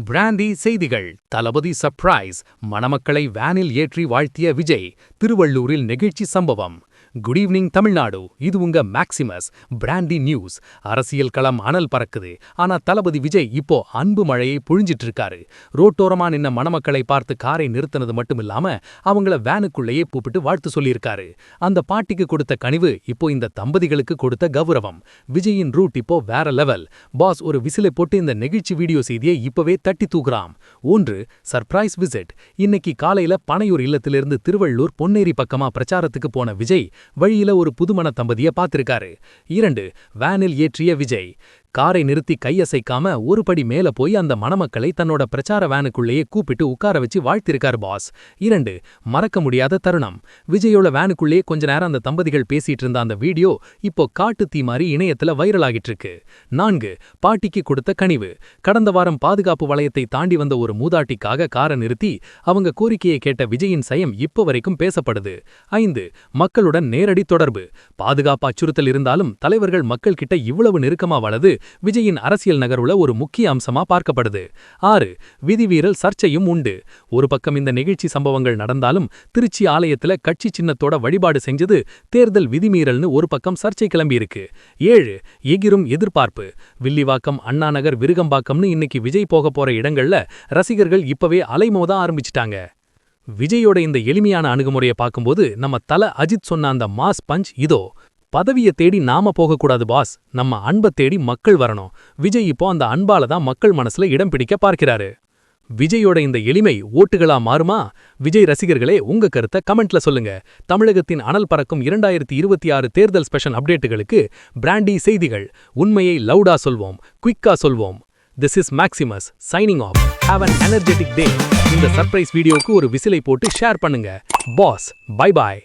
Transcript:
Brandy செய்திகள். தளபதி surprise, மணமக்களை வேனில் ஏற்றி வாழ்த்திய விஜய். திருவள்ளூரில் நெகிழ்ச்சி சம்பவம். குட் ஈவினிங் தமிழ்நாடு, இது உங்க மேக்சிமஸ். Brandy news. அரசியல் களம் அனல் பறக்குது. ஆனா தளபதி விஜய் இப்போ அன்பு மழையை பொழிஞ்சிட்டு இருக்காரு. ரோட்டோரமா நின்ன மணமக்களை பார்த்து காரை நிறுத்தினது மட்டும் இல்லாம அவங்கள வேனுக்குள்ளேயே கூப்பிட்டு வாழ்த்து சொல்லியிருக்காரு. அந்த பாட்டிக்கு கொடுத்த கனிவு இப்போ இந்த தம்பதிகளுக்கு கொடுத்த கௌரவம். விஜயின் ரூட் இப்போ வேற லெவல். பாஸ் ஒரு விசிலை போட்டு இந்த நெகிழ்ச்சி வீடியோ செய்தியை இப்பவே தட்டி தூக்குறாம். 1. Surprise visit. இன்னைக்கு காலையில பனையூர் இல்லத்திலிருந்து திருவள்ளூர் பொன்னேரி பக்கமா பிரச்சாரத்துக்கு போன விஜய் வழியில ஒரு புதுமண தம்பதியை பார்த்திருக்காரு. 2. வேனில் ஏற்றிய விஜய். காரை நிறுத்தி கையசைக்காம ஒரு படி மேல போய் அந்த மணமக்களை தன்னோட பிரச்சார வேனுக்குள்ளேயே கூப்பிட்டு உட்கார வச்சு வாழ்த்திருக்காரு பாஸ். 2. மறக்க முடியாத தருணம். விஜயோட வேனுக்குள்ளேயே கொஞ்ச நேரம் அந்த தம்பதிகள் பேசிட்டு இருந்த அந்த வீடியோ இப்போ காட்டு தீ மாதிரி இணையத்துல வைரல் ஆகிட்டு இருக்கு. 4. பாட்டிக்கு கொடுத்த கனிவு. கடந்த வாரம் பாதுகாப்பு வளையத்தை தாண்டி வந்த ஒரு மூதாட்டிக்காக காரை நிறுத்தி அவங்க கோரிக்கையை கேட்ட விஜயின் சயம் இப்போ வரைக்கும் பேசப்படுது. 5. மக்களுடன் நேரடி தொடர்பு. பாதுகாப்பு அச்சுறுத்தல் இருந்தாலும் தலைவர்கள் மக்கள் கிட்ட இவ்வளவு நெருக்கமா வளது விஜயின் அரசியல் நகர்வுல ஒரு முக்கிய அம்சமா பார்க்கப்படுது. 6. விதிவீரல் சர்ச்சையும் உண்டு. ஒரு பக்கம் இந்த நெகிழ்ச்சி சம்பவங்கள் நடந்தாலும் திருச்சி ஆலயத்துல கட்சி சின்னத்தோட வழிபாடு செஞ்சது தேர்தல் விதிமீறல்னு ஒரு பக்கம் சர்ச்சை கிளம்பியிருக்கு. 7. எகிரும் எதிர்பார்ப்பு. வில்லிவாக்கம், அண்ணாநகர், விருகம்பாக்கம்னு இன்னைக்கு விஜய் போக போற இடங்கள்ல ரசிகர்கள் இப்பவே அலைமோத ஆரம்பிச்சிட்டாங்க. விஜயோட இந்த எளிமையான அணுகுமுறையை பார்க்கும்போது நம்ம தல அஜித் சொன்ன அந்த மாஸ் பஞ்ச் இதோ. பதவியை தேடி நாம போகக்கூடாது பாஸ், நம்ம அன்பை தேடி மக்கள் வரணும். விஜய் இப்போ அந்த அன்பால தான் மக்கள் மனசுல இடம் பிடிக்க பார்க்கிறாரு. விஜயோட இந்த எளிமை ஓட்டுகளா மாறுமா? விஜய் ரசிகர்களே, உங்க கருத்தை கமெண்ட்ல சொல்லுங்க. தமிழகத்தின் அனல் பறக்கும் 2026 தேர்தல் ஸ்பெஷல் அப்டேட்டுகளுக்கு பிராண்டி செய்திகள். உண்மையை லவுடா சொல்வோம், குயிக்கா சொல்வோம். This is Maximus signing off. Have an energetic day. இந்த சர்ப்ரைஸ் வீடியோக்கு ஒரு விசிலை போட்டு ஷேர் பண்ணுங்க. பாஸ், பை பாய்.